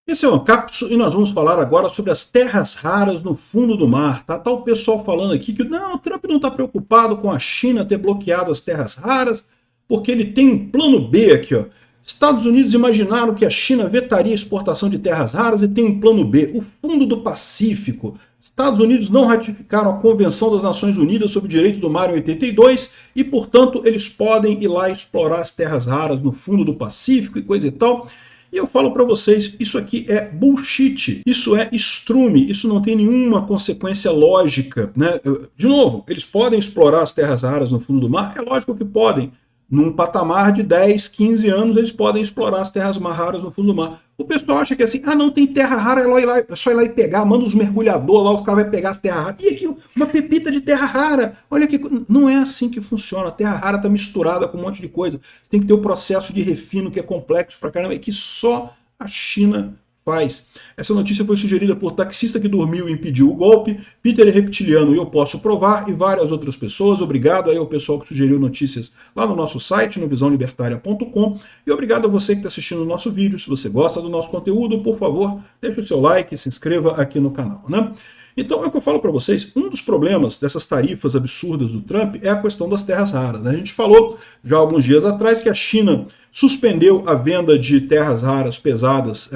Esse é uma cápsula e nós vamos falar agora sobre as terras raras no fundo do mar. Tá o pessoal falando aqui que não, o Trump não está preocupado com a China ter bloqueado as terras raras, porque ele tem um plano B aqui, ó. Estados Unidos imaginaram que a China vetaria a exportação de terras raras e tem um plano B, o Fundo do Pacífico. Estados Unidos não ratificaram a Convenção das Nações Unidas sobre o Direito do Mar em 82 e, portanto, eles podem ir lá explorar as terras raras no fundo do Pacífico e coisa e tal. E eu falo para vocês, isso aqui é bullshit, isso é estrume, isso não tem nenhuma consequência lógica, né? De novo, eles podem explorar as terras raras no fundo do mar? É lógico que podem. Num patamar de 10, 15 anos, eles podem explorar as terras raras no fundo do mar. O pessoal acha que assim, não tem terra rara, é só ir lá e pegar, manda os mergulhadores lá, o cara vai pegar as terras raras. E aqui, uma pepita de terra rara. Olha aqui, não é assim que funciona. A terra rara está misturada com um monte de coisa. Você tem que ter o processo de refino, que é complexo pra caramba, e que só a China faz. Essa notícia foi sugerida por taxista que dormiu e impediu o golpe, Peter é reptiliano e eu posso provar, e várias outras pessoas. Obrigado aí ao pessoal que sugeriu notícias lá no nosso site, no visãolibertaria.com, e obrigado a você que está assistindo o nosso vídeo. Se você gosta do nosso conteúdo, por favor, deixe o seu like e se inscreva aqui no canal, né? Então, é o que eu falo para vocês, um dos problemas dessas tarifas absurdas do Trump é a questão das terras raras, né? A gente falou já há alguns dias atrás que a China suspendeu a venda de terras raras pesadas,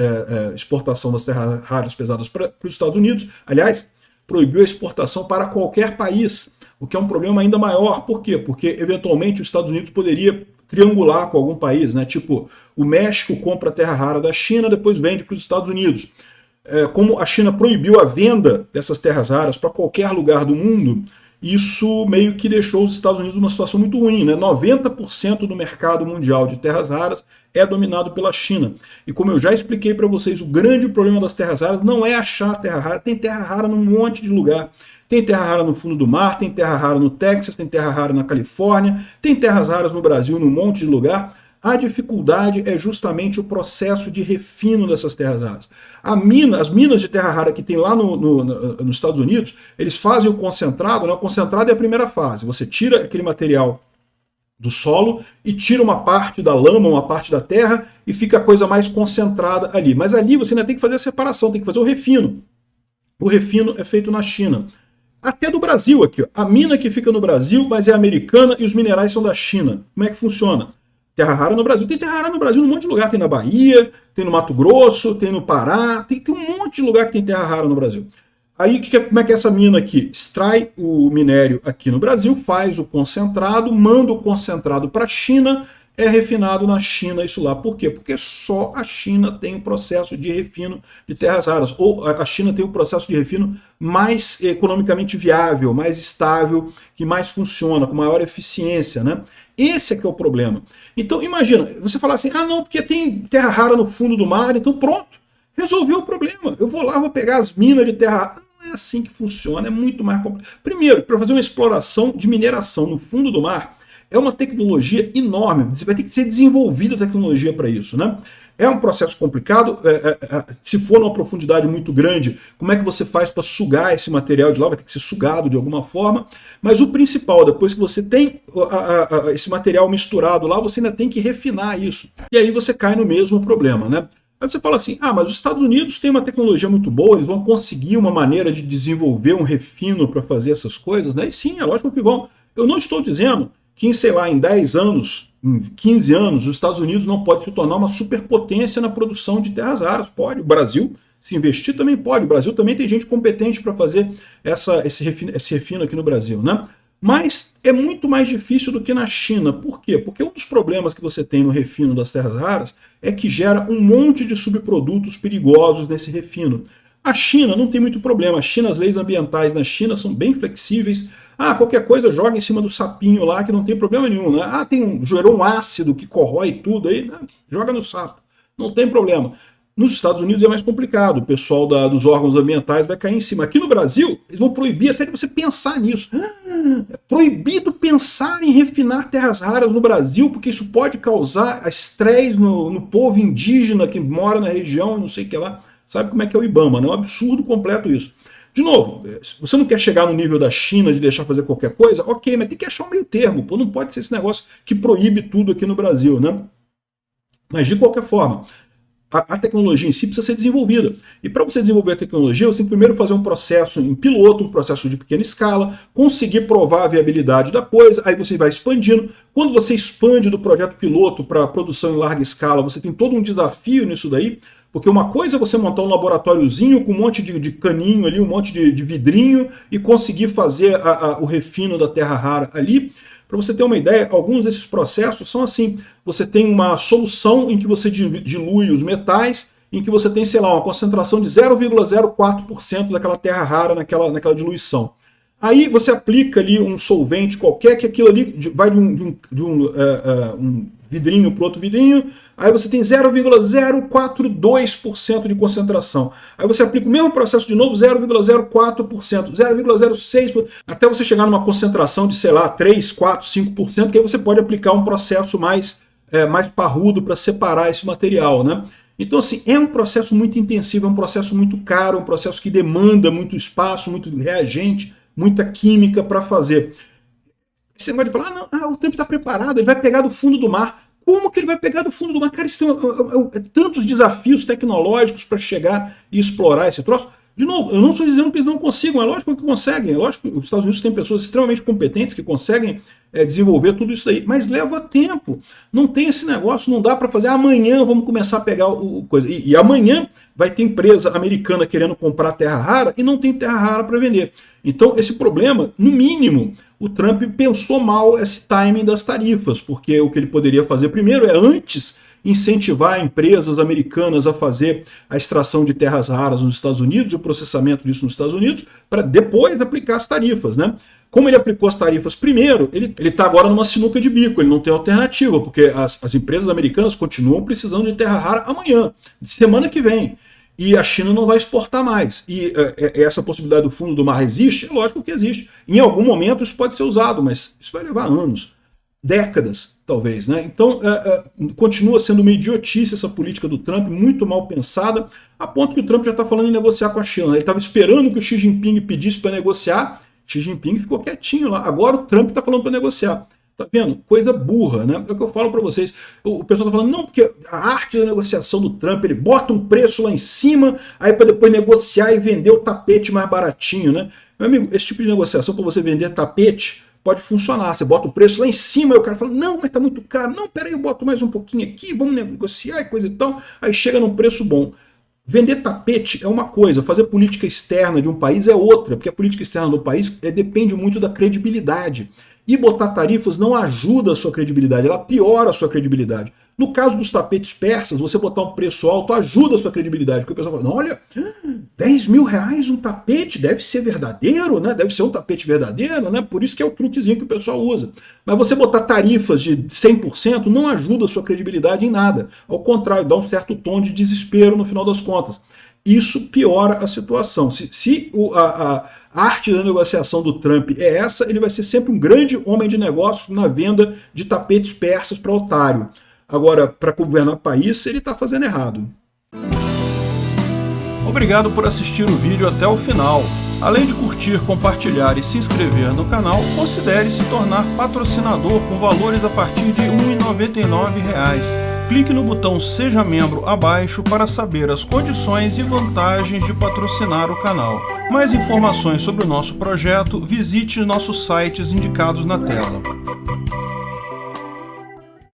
exportação das terras raras pesadas para os Estados Unidos. Aliás, proibiu a exportação para qualquer país, o que é um problema ainda maior. Por quê? Porque, eventualmente, os Estados Unidos poderia triangular com algum país, né? Tipo, o México compra terra rara da China, depois vende para os Estados Unidos. Como a China proibiu a venda dessas terras raras para qualquer lugar do mundo, isso meio que deixou os Estados Unidos numa situação muito ruim, né? 90% do mercado mundial de terras raras é dominado pela China. E como eu já expliquei para vocês, o grande problema das terras raras não é achar terra rara, tem terra rara num monte de lugar. Tem terra rara no fundo do mar, tem terra rara no Texas, tem terra rara na Califórnia, tem terras raras no Brasil, num monte de lugar. A dificuldade é justamente o processo de refino dessas terras raras. As minas de terra rara que tem lá nos Estados Unidos, eles fazem o concentrado, né? O concentrado é a primeira fase. Você tira aquele material do solo e tira uma parte da lama, uma parte da terra, e fica a coisa mais concentrada ali. Mas ali você ainda tem que fazer a separação, tem que fazer o refino. O refino é feito na China. Até do Brasil aqui, ó. A mina que fica no Brasil, mas é americana e os minerais são da China. Como é que funciona? Terra rara no Brasil. Tem terra rara no Brasil num monte de lugar. Tem na Bahia, tem no Mato Grosso, tem no Pará, tem um monte de lugar que tem terra rara no Brasil. Aí como é que é essa mina aqui? Extrai o minério aqui no Brasil, faz o concentrado, manda o concentrado para a China, é refinado na China isso lá. Por quê? Porque só a China tem o processo de refino de terras raras. Ou a China tem o processo de refino mais economicamente viável, mais estável, que mais funciona, com maior eficiência, né? Esse é que é o problema. Então, imagina, você falar assim, não, porque tem terra rara no fundo do mar, então pronto, resolveu o problema. Eu vou lá, vou pegar as minas de terra rara. Não é assim que funciona, é muito mais complexo. Primeiro, para fazer uma exploração de mineração no fundo do mar, é uma tecnologia enorme, você vai ter que ser desenvolvida a tecnologia para isso, né? É um processo complicado, se for numa profundidade muito grande, como é que você faz para sugar esse material de lá? Vai ter que ser sugado de alguma forma, mas o principal, depois que você tem esse material misturado lá, você ainda tem que refinar isso, e aí você cai no mesmo problema, né? Aí você fala assim, mas os Estados Unidos têm uma tecnologia muito boa, eles vão conseguir uma maneira de desenvolver um refino para fazer essas coisas, né? E sim, é lógico que vão. Eu não estou dizendo que, sei lá, em 10 anos, em 15 anos, os Estados Unidos não pode se tornar uma superpotência na produção de terras raras. Pode. O Brasil, se investir, também pode. O Brasil também tem gente competente para fazer esse refino aqui no Brasil, né? Mas é muito mais difícil do que na China. Por quê? Porque um dos problemas que você tem no refino das terras raras é que gera um monte de subprodutos perigosos nesse refino. A China não tem muito problema. As leis ambientais na China são bem flexíveis. Qualquer coisa joga em cima do sapinho lá que não tem problema nenhum, né? Gerou um ácido que corrói tudo aí, né? Joga no sapo. Não tem problema. Nos Estados Unidos é mais complicado. O pessoal dos órgãos ambientais vai cair em cima. Aqui no Brasil, eles vão proibir até de você pensar nisso. É proibido pensar em refinar terras raras no Brasil, porque isso pode causar estresse no povo indígena que mora na região, não sei o que lá. Sabe como é que é o IBAMA, né? É um absurdo completo isso. De novo, se você não quer chegar no nível da China de deixar fazer qualquer coisa, ok, mas tem que achar um meio termo. Não pode ser esse negócio que proíbe tudo aqui no Brasil, né? Mas de qualquer forma, a tecnologia em si precisa ser desenvolvida. E para você desenvolver a tecnologia, você tem que primeiro fazer um processo em piloto, um processo de pequena escala, conseguir provar a viabilidade da coisa, aí você vai expandindo. Quando você expande do projeto piloto para produção em larga escala, você tem todo um desafio nisso daí, porque uma coisa é você montar um laboratóriozinho com um monte de caninho ali, um monte de vidrinho e conseguir fazer o refino da terra rara ali. Para você ter uma ideia, alguns desses processos são assim. Você tem uma solução em que você dilui os metais, em que você tem, sei lá, uma concentração de 0,04% daquela terra rara naquela diluição. Aí você aplica ali um solvente qualquer, que aquilo ali vai de um vidrinho para outro vidrinho, aí você tem 0,042% de concentração. Aí você aplica o mesmo processo de novo, 0,04%, 0,06%, até você chegar numa concentração de, sei lá, 3, 4, 5%, que aí você pode aplicar um processo mais parrudo para separar esse material, né? Então, assim, é um processo muito intensivo, é um processo muito caro, é um processo que demanda muito espaço, muito reagente, muita química para fazer. Esse negócio de falar, o Trump está preparado, ele vai pegar do fundo do mar. Como que ele vai pegar do fundo do mar? Cara, isso tem tantos desafios tecnológicos para chegar e explorar esse troço. De novo, eu não estou dizendo que eles não consigam, é lógico que conseguem, é lógico que os Estados Unidos têm pessoas extremamente competentes que conseguem desenvolver tudo isso aí, mas leva tempo. Não tem esse negócio, não dá para fazer amanhã vamos começar a pegar coisa. E amanhã vai ter empresa americana querendo comprar terra rara e não tem terra rara para vender. Então, esse problema, no mínimo, o Trump pensou mal esse timing das tarifas, porque o que ele poderia fazer primeiro é antes incentivar empresas americanas a fazer a extração de terras raras nos Estados Unidos e o processamento disso nos Estados Unidos, para depois aplicar as tarifas, né? Como ele aplicou as tarifas primeiro, ele está agora numa sinuca de bico, ele não tem alternativa, porque as empresas americanas continuam precisando de terra rara amanhã, semana que vem. E a China não vai exportar mais. E essa possibilidade do fundo do mar existe? É lógico que existe. Em algum momento isso pode ser usado, mas isso vai levar anos, décadas, talvez, né? Então, continua sendo uma idiotice essa política do Trump, muito mal pensada, a ponto que o Trump já está falando em negociar com a China. Ele estava esperando que o Xi Jinping pedisse para negociar, Xi Jinping ficou quietinho lá. Agora o Trump está falando para negociar. Tá vendo? Coisa burra, né? É o que eu falo para vocês. O pessoal tá falando, não, porque a arte da negociação do Trump, ele bota um preço lá em cima, aí para depois negociar e vender o tapete mais baratinho, né? Meu amigo, esse tipo de negociação para você vender tapete pode funcionar. Você bota o preço lá em cima, e o cara fala, não, mas tá muito caro. Não, peraí, eu boto mais um pouquinho aqui, vamos negociar e coisa e tal. Aí chega num preço bom. Vender tapete é uma coisa, fazer política externa de um país é outra, porque a política externa do país depende muito da credibilidade. E botar tarifas não ajuda a sua credibilidade, ela piora a sua credibilidade. No caso dos tapetes persas, você botar um preço alto ajuda a sua credibilidade, porque o pessoal fala, olha, 10 mil reais um tapete, deve ser verdadeiro, né? Deve ser um tapete verdadeiro, né? Por isso que é o truquezinho que o pessoal usa. Mas você botar tarifas de 100% não ajuda a sua credibilidade em nada. Ao contrário, dá um certo tom de desespero no final das contas. Isso piora a situação. Se a arte da negociação do Trump é essa, ele vai ser sempre um grande homem de negócios na venda de tapetes persas para otário. Agora, para governar o país, ele está fazendo errado. Obrigado por assistir o vídeo até o final. Além de curtir, compartilhar e se inscrever no canal, considere se tornar patrocinador com valores a partir de R$ 1,99. Clique no botão Seja Membro abaixo para saber as condições e vantagens de patrocinar o canal. Mais informações sobre o nosso projeto, visite nossos sites indicados na tela.